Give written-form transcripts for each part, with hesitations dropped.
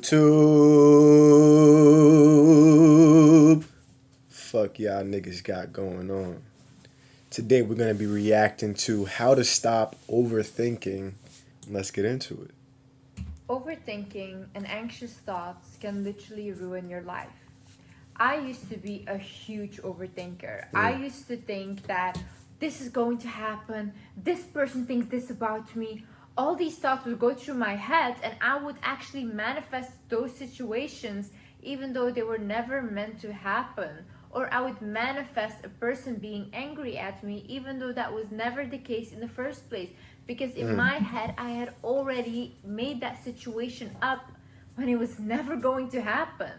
YouTube. Fuck y'all niggas got going on. Today we're going to be reacting to how to stop overthinking. Let's get into it. Overthinking and anxious thoughts can literally ruin your life. I used to be a huge overthinker. I used to think that this is going to happen, this person thinks this about me. All these thoughts would go through my head, and I would actually manifest those situations even though they were never meant to happen. Or I would manifest a person being angry at me even though that was never the case in the first place. Because in my head, I had already made that situation up when it was never going to happen.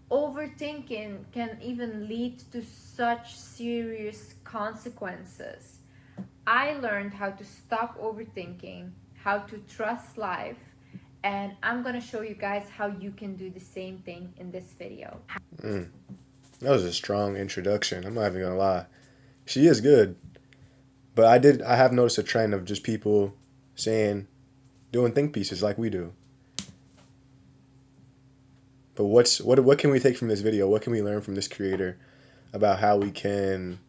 Overthinking can even lead to such serious consequences. I learned how to stop overthinking, how to trust life, and I'm gonna show you guys how you can do the same thing in this video. That was a strong introduction. I'm not even gonna lie. She is good. But I have noticed a trend of just people doing think pieces like we do. But what can we take from this video? What can we learn from this creator about how we can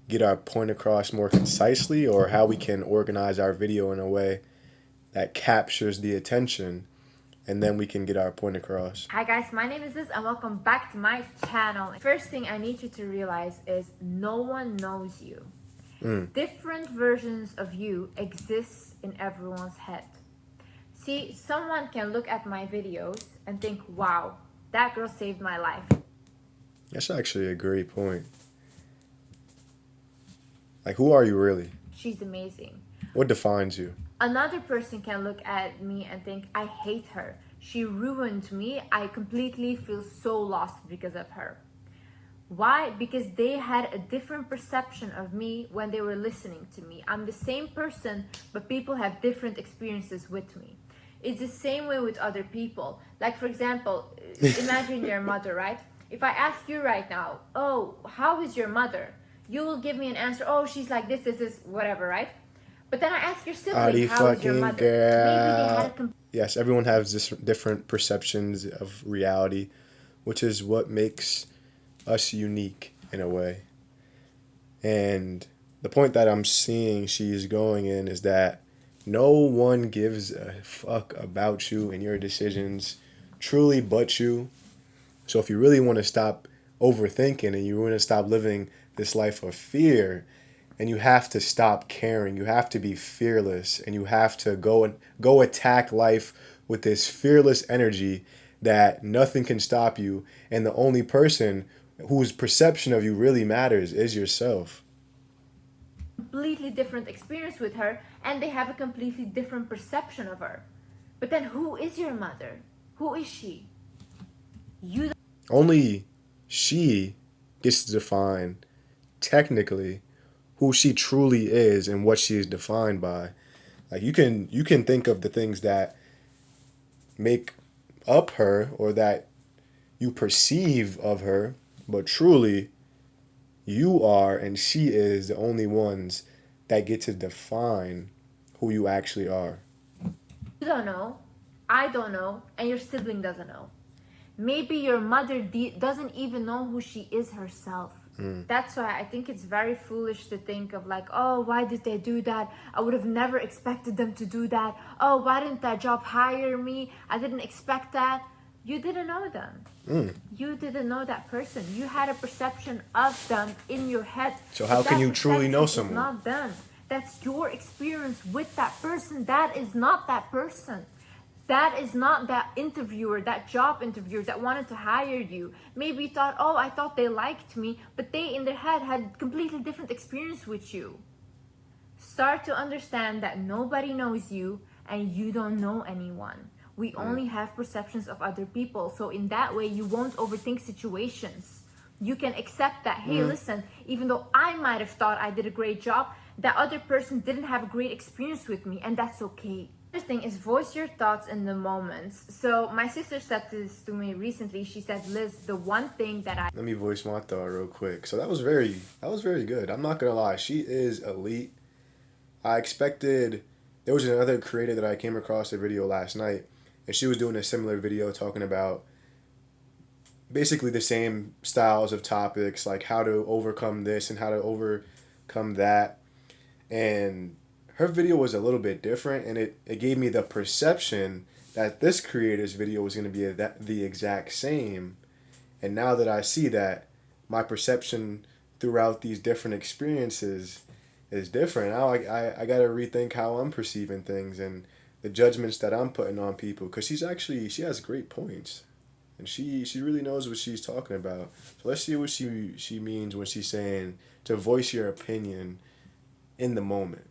get our point across more concisely, or how we can organize our video in a way that captures the attention, and then we can get our point across. Hi guys, my name is Liz and welcome back to my channel. First thing I need you to realize is no one knows you. Different versions of you exist in everyone's head. See, someone can look at my videos and think, wow, that girl saved my life. That's actually a great point. Like, who are you really? She's amazing. What defines you? Another person can look at me and think, I hate her. She ruined me. I completely feel so lost because of her. Why? Because they had a different perception of me when they were listening to me. I'm the same person, but people have different experiences with me. It's the same way with other people. Like, for example, imagine your mother, right? If I ask you right now, oh, how is your mother? You will give me an answer, oh, she's like this, whatever, right? But then I ask your sibling, how is your mother? Maybe they had a Yes, everyone has different perceptions of reality, which is what makes us unique in a way. And the point that I'm seeing she's going in is that no one gives a fuck about you and your decisions truly but you. So if you really want to stop overthinking and you want to stop living this life of fear, and you have to stop caring, you have to be fearless, and you have to go attack life with this fearless energy that nothing can stop you, and the only person whose perception of you really matters is yourself. completely different experience with her, and they have a completely different perception of her. But then who is your mother? Who is she? You Only she gets to define, technically, who she truly is and what she is defined by. Like, you can think of the things that make up her or that you perceive of her, but truly you are and she is the only ones that get to define who you actually are. don't know, I don't know, and your sibling doesn't know. Maybe your mother doesn't even know who she is herself. That's why I think it's very foolish to think of like, oh, why did they do that? I would have never expected them to do that. Oh, why didn't that job hire me? I didn't expect that. You didn't know them. You didn't know that person. You had a perception of them in your head. So how can you truly know someone? It's not them. That's your experience with that person. That is not that person. That is not that interviewer, that job interviewer that wanted to hire you. Maybe you thought, oh, I thought they liked me, but they in their head had completely different experience with you. Start to understand that nobody knows you and you don't know anyone. We only have perceptions of other people. So in that way, you won't overthink situations. You can accept that, hey, listen, even though I might have thought I did a great job, that other person didn't have a great experience with me, and that's okay. Another thing is voice your thoughts in the moments. So my sister said this to me recently. She said, Liz, the one thing that Let me voice my thought real quick. So that was very good. I'm not gonna lie, she is elite. I expected, there was another creator that I came across a video last night, and she was doing a similar video talking about basically the same styles of topics, like how to overcome this and how to overcome that. And her video was a little bit different, and it gave me the perception that this creator's video was going to be the exact same. And now that I see that, my perception throughout these different experiences is different. Now I got to rethink how I'm perceiving things and the judgments that I'm putting on people, because she has great points. And she really knows what she's talking about. So let's see what she means when she's saying to voice your opinion in the moment.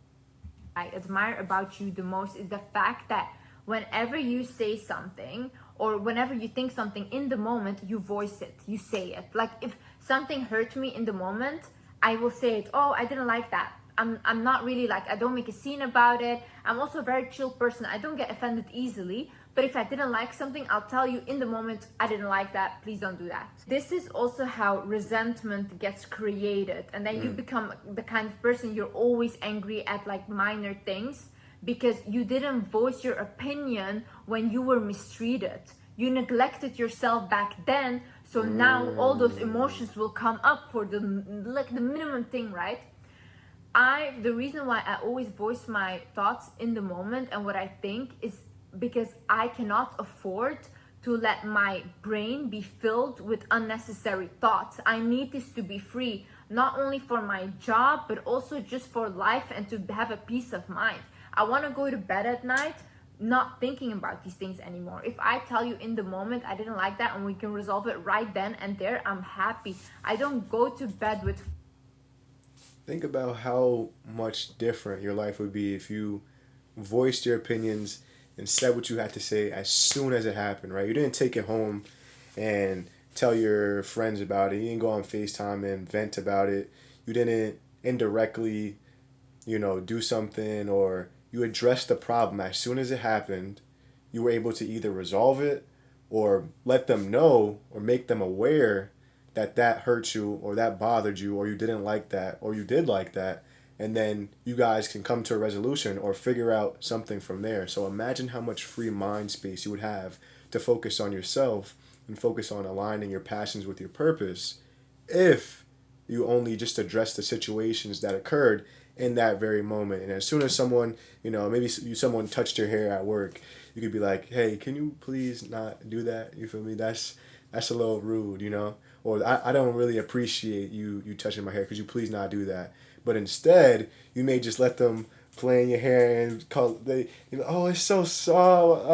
I admire about you the most is the fact that whenever you say something or whenever you think something in the moment, you voice it, you say it. Like if something hurt me in the moment, I will say it. Oh, I didn't like that. I'm not really like, I don't make a scene about it. I'm also a very chill person. I don't get offended easily. But if I didn't like something, I'll tell you in the moment, I didn't like that. Please don't do that. This is also how resentment gets created. And then you become the kind of person you're always angry at like minor things because you didn't voice your opinion when you were mistreated. You neglected yourself back then. So now all those emotions will come up for the minimum thing, right? The reason why I always voice my thoughts in the moment and what I think is because I cannot afford to let my brain be filled with unnecessary thoughts. I need this to be free, not only for my job, but also just for life and to have a peace of mind. I want to go to bed at night not thinking about these things anymore. If I tell you in the moment I didn't like that and we can resolve it right then and there, I'm happy. I don't go to bed with... Think about how much different your life would be if you voiced your opinions and said what you had to say as soon as it happened, right? You didn't take it home and tell your friends about it. You didn't go on FaceTime and vent about it. You didn't indirectly, do something, or you addressed the problem as soon as it happened. You were able to either resolve it or let them know or make them aware that hurt you or that bothered you or you didn't like that or you did like that, and then you guys can come to a resolution or figure out something from there. So imagine how much free mind space you would have to focus on yourself and focus on aligning your passions with your purpose if you only just address the situations that occurred in that very moment. And as soon as someone, maybe someone touched your hair at work, you could be like, hey, can you please not do that? You feel me? That's a little rude, Or I don't really appreciate you touching my hair. Could you please not do that? But instead, you may just let them play in your hair and oh, it's so soft,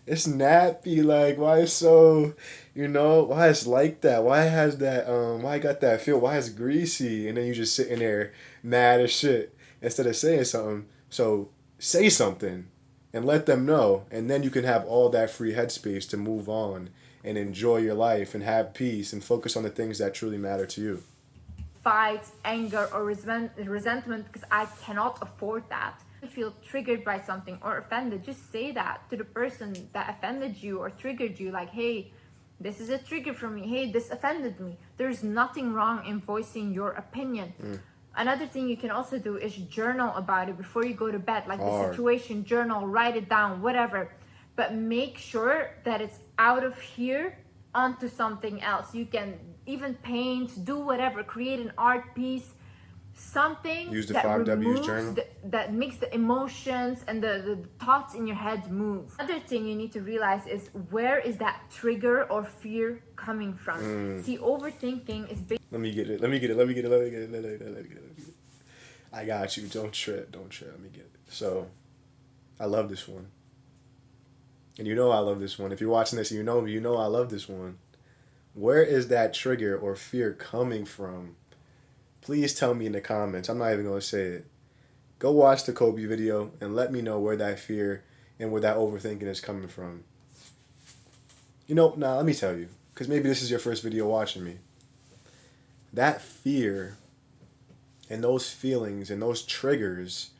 it's nappy, like, why it's so, why it's like that, why it has that, why I got that feel, why it's greasy, and then you just sitting there mad as shit instead of saying something. So say something and let them know, and then you can have all that free headspace to move on and enjoy your life and have peace and focus on the things that truly matter to you. Fights, anger, or resentment because I cannot afford that. If you feel triggered by something or offended, just say that to the person that offended you or triggered you, like, hey, this is a trigger for me. Hey, this offended me. There's nothing wrong in voicing your opinion. Another thing you can also do is journal about it before you go to bed, like the situation, journal, write it down, whatever. But make sure that it's out of here onto something else. You can even paint, do whatever, create an art piece, something Use the that 5Ws journal. that makes the emotions and the thoughts in your head move. Another thing you need to realize is, where is that trigger or fear coming from? See, overthinking is Let me get it. I got you. Don't trip. Let me get it. So, I love this one. And I love this one. If you're watching this, you know I love this one. Where is that trigger or fear coming from? Please tell me in the comments. I'm not even going to say it. Go watch the Kobe video and let me know where that fear and where that overthinking is coming from. Let me tell you, because maybe this is your first video watching me. That fear and those feelings and those triggers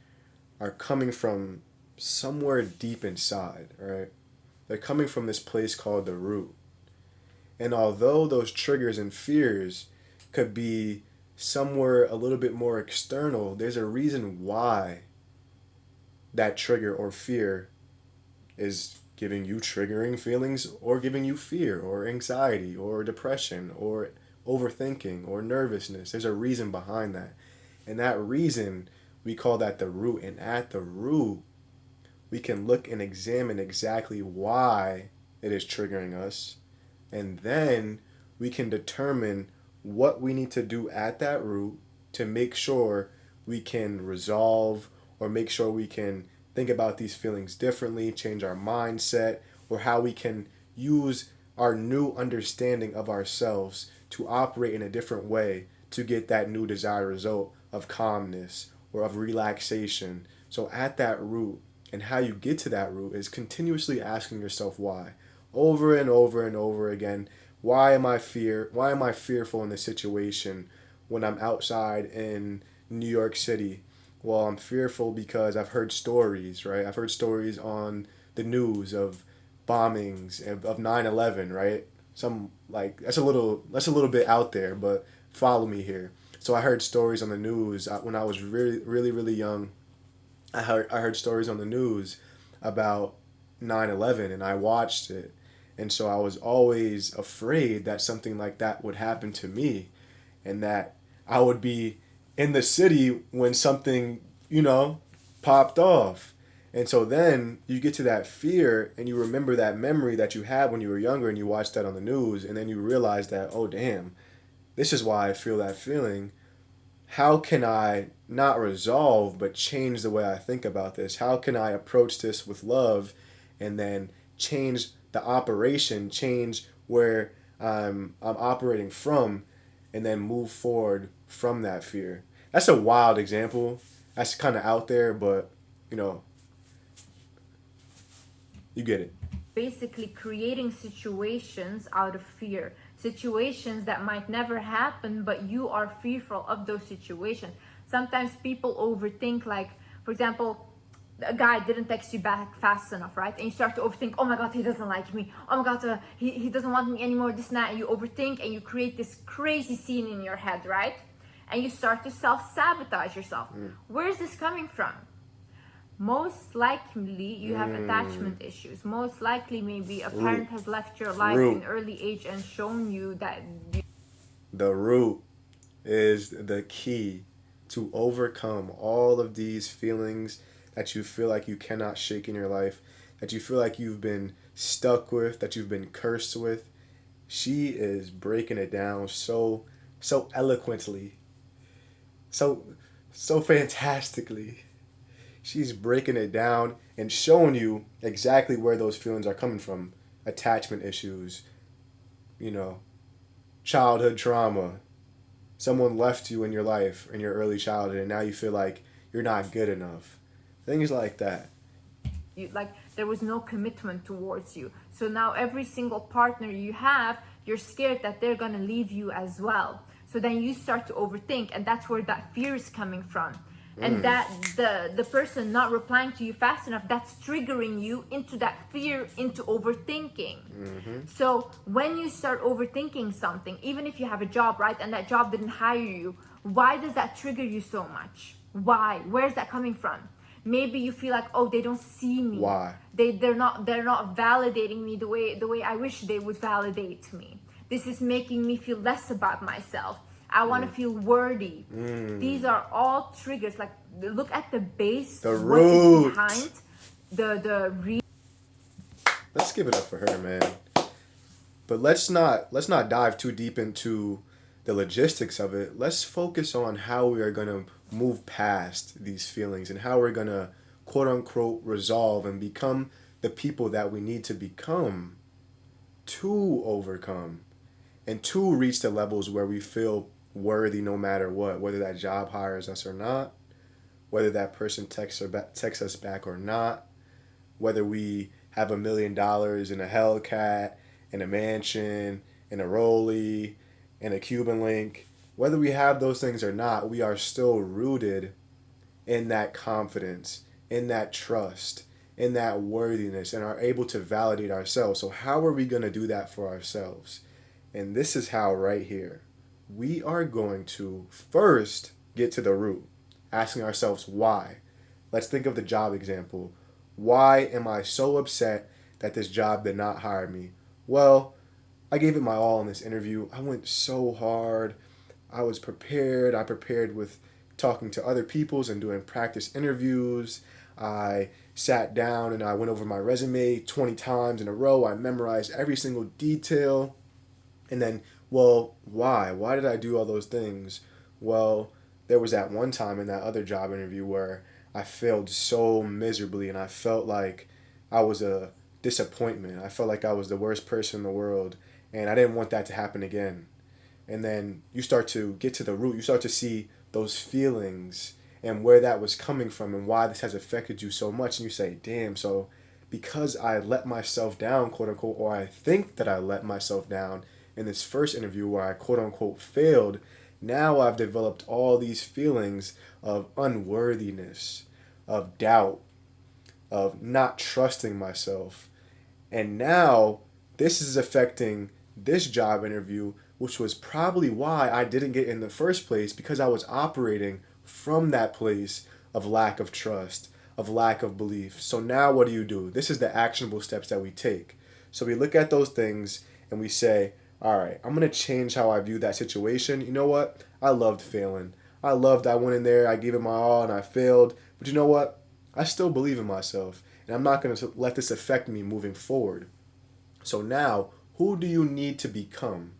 are coming from somewhere deep inside, right? They're coming from this place called the root. And although those triggers and fears could be somewhere a little bit more external, there's a reason why that trigger or fear is giving you triggering feelings or giving you fear or anxiety or depression or overthinking or nervousness. There's a reason behind that. And that reason, we call that the root. And at the root, we can look and examine exactly why it is triggering us. And then we can determine what we need to do at that root to make sure we can resolve or make sure we can think about these feelings differently, change our mindset, or how we can use our new understanding of ourselves to operate in a different way to get that new desired result of calmness or of relaxation. So at that root, and how you get to that root is continuously asking yourself why. Over and over and over again. Why am I fearful in this situation when I'm outside in New York City? Well, I'm fearful because I've heard stories, right? I've heard stories on the news of bombings of 9/11, right? Some like that's a little bit out there, but follow me here. So I heard stories on the news when I was really young. I heard stories on the news about 9/11 and I watched it. And so I was always afraid that something like that would happen to me and that I would be in the city when something, popped off. And so then you get to that fear and you remember that memory that you had when you were younger and you watched that on the news and then you realize that, oh damn, this is why I feel that feeling. How can I not resolve but change the way I think about this? How can I approach this with love and then change the operation, change where I'm operating from, and then move forward from that fear? That's a wild example. That's kind of out there, but you get it. Basically creating situations out of fear, situations that might never happen, but you are fearful of those situations. Sometimes people overthink, like for example, a guy didn't text you back fast enough, right? And you start to overthink, oh my god, he doesn't like me, oh my god, he doesn't want me anymore, this and that. And you overthink and you create this crazy scene in your head, right? And you start to self-sabotage yourself. Where is this coming from? Most likely you have attachment issues. Most likely maybe a parent has left your life in early age and shown you that The root is the key to overcome all of these feelings that you feel like you cannot shake in your life, that you feel like you've been stuck with, that you've been cursed with. She is breaking it down so eloquently, so fantastically. She's breaking it down and showing you exactly where those feelings are coming from. Attachment issues, childhood trauma. Someone left you in your life in your early childhood and now you feel like you're not good enough. Things like that. there was no commitment towards you. So now every single partner you have, you're scared that they're gonna leave you as well. So then you start to overthink, and that's where that fear is coming from. And that the person not replying to you fast enough, that's triggering you into that fear, into overthinking. So when you start overthinking something, even if you have a job, right, and that job didn't hire you, why does that trigger you so much? Why? Where's that coming from? Maybe you feel like, oh, they don't see me. Why? They're not validating me the way I wish they would validate me. This is making me feel less about myself. I want to feel worthy. These are all triggers. Like, look at the base, the what is root behind the Let's give it up for her, man. But let's not dive too deep into the logistics of it. Let's focus on how we are gonna move past these feelings and how we're gonna quote unquote resolve and become the people that we need to become to overcome and to reach the levels where we feel worthy no matter what, whether that job hires us or not, whether that person texts us back or not, whether we have $1 million in a Hellcat, in a mansion, in a Rollie, in a Cuban link, whether we have those things or not, we are still rooted in that confidence, in that trust, in that worthiness, and are able to validate ourselves. So how are we going to do that for ourselves? And this is how, right here. We are going to first get to the root, asking ourselves why. Let's think of the job example. Why am I so upset that this job did not hire me? Well, I gave it my all in this interview. I went so hard. I was prepared. I prepared with talking to other peoples and doing practice interviews. I sat down and I went over my resume 20 times in a row. I memorized every single detail. And then, well, why? Why did I do all those things? Well, there was that one time in that other job interview where I failed so miserably and I felt like I was a disappointment. I felt like I was the worst person in the world and I didn't want that to happen again. And then you start to get to the root. You start to see those feelings and where that was coming from and why this has affected you so much. And you say, damn, so because I let myself down, quote unquote, or I think that I let myself down in this first interview where I, quote unquote, failed, now I've developed all these feelings of unworthiness, of doubt, of not trusting myself. And now this is affecting this job interview, which was probably why I didn't get in the first place, because I was operating from that place of lack of trust, of lack of belief. So now what do? This is the actionable steps that we take. So we look at those things and we say, all right, I'm going to change how I view that situation. You know what? I loved failing. I went in there, I gave it my all and I failed. But you know what? I still believe in myself. And I'm not going to let this affect me moving forward. So now, who do you need to become?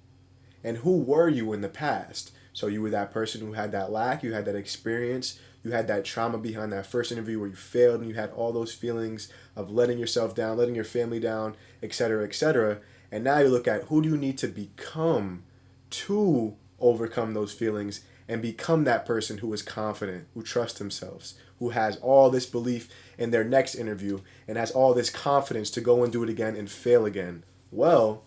And who were you in the past? So you were that person who had that lack, you had that experience, you had that trauma behind that first interview where you failed and you had all those feelings of letting yourself down, letting your family down, etc., etc. And now you look at who do you need to become to overcome those feelings and become that person who is confident, who trusts themselves, who has all this belief in their next interview and has all this confidence to go and do it again and fail again. Well,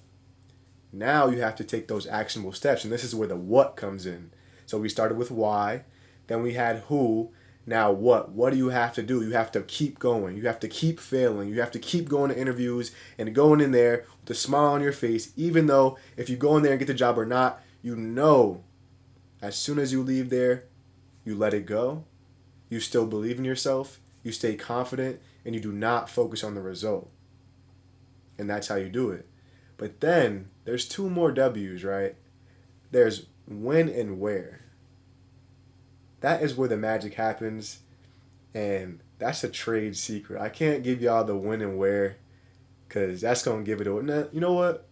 now you have to take those actionable steps, and this is where the what comes in. So we started with why, then we had who, now what? What do you have to do? You have to keep going. You have to keep failing. You have to keep going to interviews and going in there with a smile on your face, even though if you go in there and get the job or not, you know as soon as you leave there, you let it go, you still believe in yourself, you stay confident, and you do not focus on the result. And that's how you do it. But then there's two more W's, right? There's when and where. That is where the magic happens, and that's a trade secret. I can't give y'all the when and where, because that's going to give it away. Nah, you know what?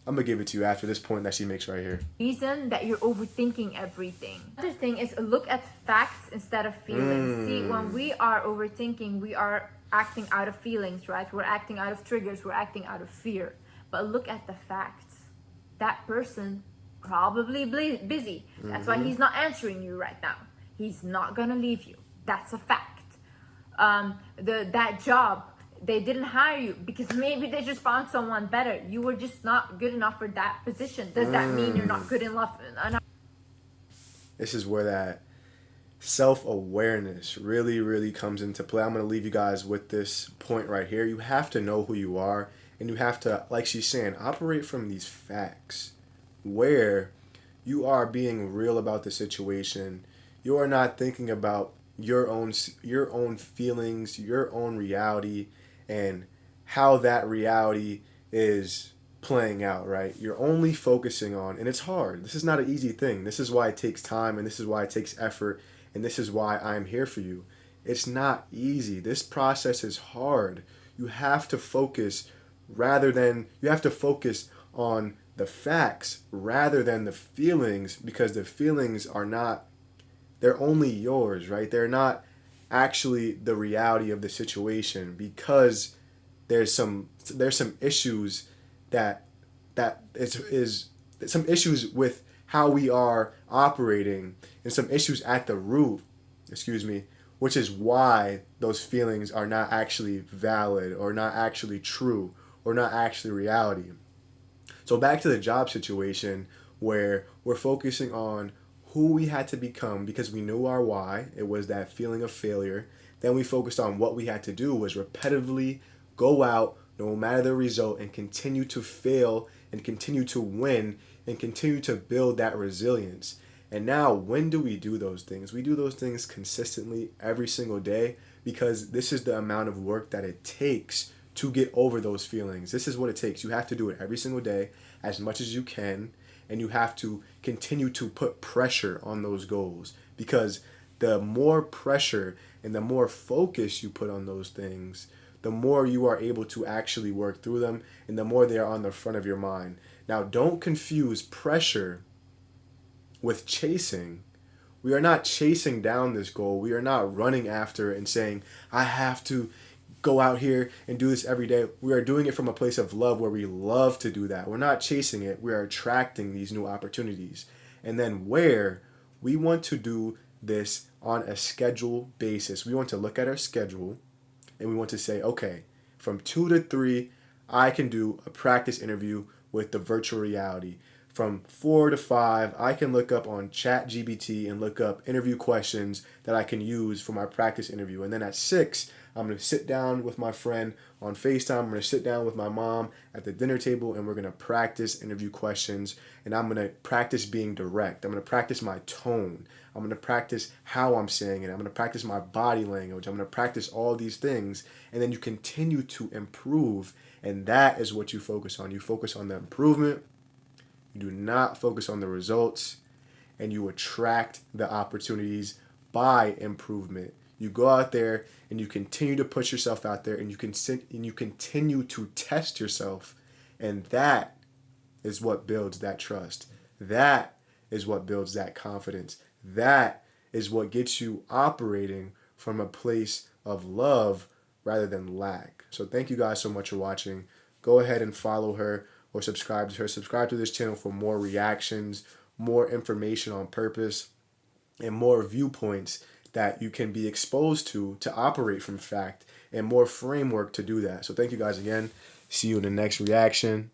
I'm going to give it to you after this point that she makes right here. Reason that you're overthinking everything. Another thing is look at facts instead of feelings. See, when we are overthinking, we are acting out of feelings, right? We're acting out of triggers, we're acting out of fear. But look at the facts. That person probably busy. That's why he's not answering you right now. He's not gonna leave you. That's a fact. That job, they didn't hire you because maybe they just found someone better. You were just not good enough for that position. Does that mean you're not good enough? This is where that self-awareness really, really comes into play. I'm going to leave you guys with this point right here. You have to know who you are, and you have to, like she's saying, operate from these facts where you are being real about the situation. You are not thinking about your own feelings, your own reality, and how that reality is playing out, right? You're only focusing on, and it's hard. This is not an easy thing. This is why it takes time, and this is why it takes effort, and this is why I'm here for you. It's not easy. This process is hard. You have to focus you have to focus on the facts rather than the feelings, because the feelings are not, they're only yours, right? They're not actually the reality of the situation, because there's some issues that is some issues with how we are operating, and some issues at the root, which is why those feelings are not actually valid or not actually true or not actually reality. So back to the job situation where we're focusing on who we had to become because we knew our why. It was that feeling of failure. Then we focused on what we had to do was repetitively go out, no matter the result, and continue to fail and continue to win and continue to build that resilience. And now, when do we do those things? We do those things consistently every single day, because this is the amount of work that it takes to get over those feelings. This is what it takes. You have to do it every single day as much as you can, and you have to continue to put pressure on those goals, because the more pressure and the more focus you put on those things, the more you are able to actually work through them, and the more they are on the front of your mind. Now, don't confuse pressure with chasing. We are not chasing down this goal. We are not running after it and saying, I have to go out here and do this every day. We are doing it from a place of love where we love to do that. We're not chasing it. We are attracting these new opportunities. And then where we want to do this on a schedule basis. We want to look at our schedule and we want to say, okay, from 2 to 3, I can do a practice interview with the virtual reality. From 4 to 5, I can look up on ChatGPT and look up interview questions that I can use for my practice interview. And then at 6, I'm going to sit down with my friend on FaceTime. I'm going to sit down with my mom at the dinner table, and we're going to practice interview questions. And I'm going to practice being direct. I'm going to practice my tone. I'm going to practice how I'm saying it. I'm going to practice my body language. I'm going to practice all these things. And then you continue to improve. And that is what you focus on. You focus on the improvement. You do not focus on the results, and you attract the opportunities by improvement. You go out there and you continue to push yourself out there, and you continue to test yourself, and that is what builds that trust. That is what builds that confidence. That is what gets you operating from a place of love rather than lack. So thank you guys so much for watching. Go ahead and follow her or subscribe to her. Subscribe to this channel for more reactions, more information on purpose, and more viewpoints that you can be exposed to operate from fact, and more framework to do that. So thank you guys again. See you in the next reaction.